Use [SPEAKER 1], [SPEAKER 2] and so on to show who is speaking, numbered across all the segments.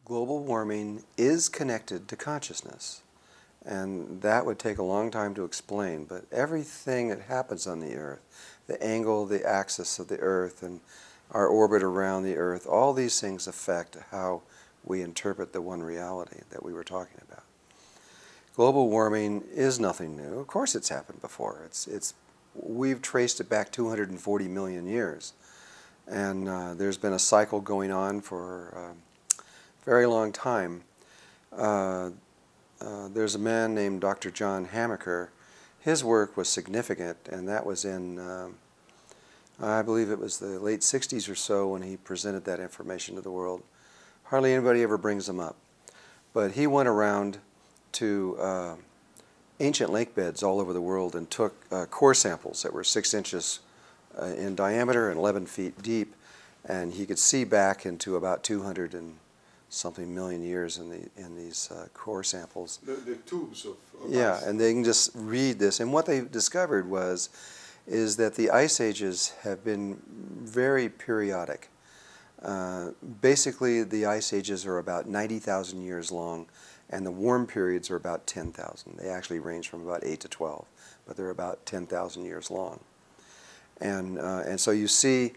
[SPEAKER 1] global warming is connected to consciousness. And that would take a long time to explain, but everything that happens on the Earth, the angle, the axis of the Earth, and our orbit around the Earth, all these things affect how we interpret the one reality that we were talking about. Global warming is nothing new. Of course it's happened before. We've traced it back 240 million years. And there's been a cycle going on for a very long time. There's a man named Dr. John Hamaker. His work was significant, and that was in, I believe it was the late 60s or so when he presented that information to the world. Hardly anybody ever brings them up. But he went around to ancient lake beds all over the world and took core samples that were 6 inches in diameter and 11 feet deep, and he could see back into about 200 and something million years in these core samples.
[SPEAKER 2] The tubes of
[SPEAKER 1] yeah,
[SPEAKER 2] ice.
[SPEAKER 1] and they can just read this. And what they discovered is that the ice ages have been very periodic. Basically, the ice ages are about 90,000 years long, and the warm periods are about 10,000. They actually range from about 8 to 12, but they're about 10,000 years long. And so you see,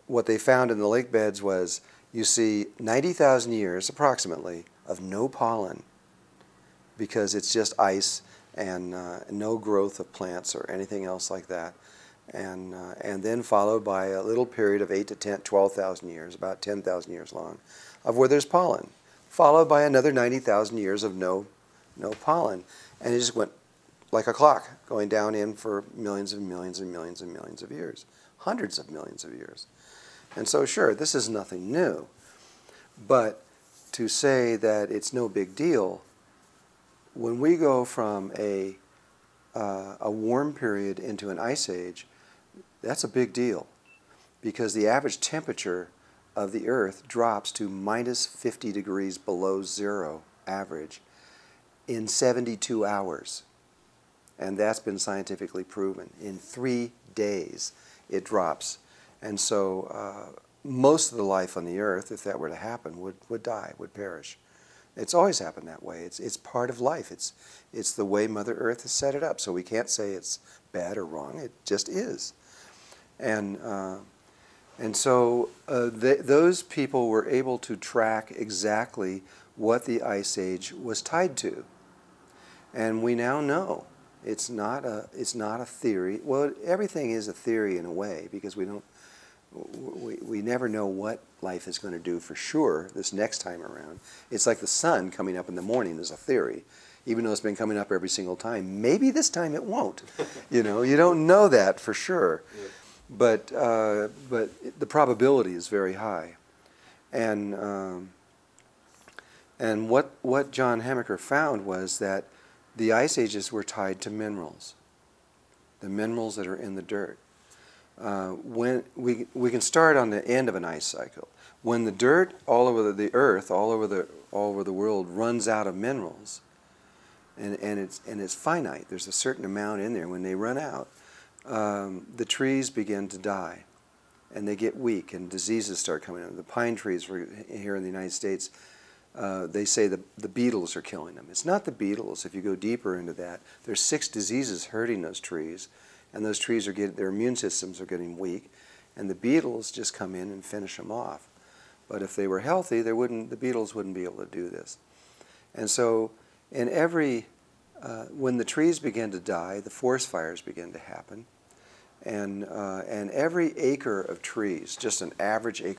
[SPEAKER 1] what they found in the lake beds was, you see 90,000 years, approximately, of no pollen, because it's just ice and no growth of plants or anything else like that. And then followed by a little period of 8 to 10, 12,000 years, about 10,000 years long, of where there's pollen, followed by another 90,000 years of no pollen. And it just went like a clock, going down in for millions and millions and millions and millions of years, hundreds of millions of years. And so, sure, this is nothing new. But to say that it's no big deal, when we go from a warm period into an ice age, that's a big deal, because the average temperature of the Earth drops to minus 50 degrees below zero average in 72 hours. And that's been scientifically proven. In 3 days, it drops. And so most of the life on the Earth, if that were to happen, would die, would perish. It's always happened that way. It's part of life. It's the way Mother Earth has set it up. So we can't say it's bad or wrong. It just is. And so those people were able to track exactly what the Ice Age was tied to. And we now know it's not a theory. Well, everything is a theory in a way, because we never know what life is going to do for sure this next time around. It's like the sun coming up in the morning is a theory, even though it's been coming up every single time. Maybe this time it won't. You don't know that for sure.
[SPEAKER 2] Yeah.
[SPEAKER 1] But the probability is very high. And what John Hamaker found was that the ice ages were tied to minerals, the minerals that are in the dirt. When we can start on the end of an ice cycle. When the dirt all over the Earth, all over the world, runs out of minerals, and it's finite. There's a certain amount in there. When they run out, the trees begin to die, and they get weak, and diseases start coming in. The pine trees here in the United States, they say the beetles are killing them. It's not the beetles. If you go deeper into that, there's 6 diseases hurting those trees, and those trees their immune systems are getting weak, and the beetles just come in and finish them off. But if they were healthy, the beetles wouldn't be able to do this. And so, when the trees begin to die, the forest fires begin to happen, and every acre of trees, just an average acre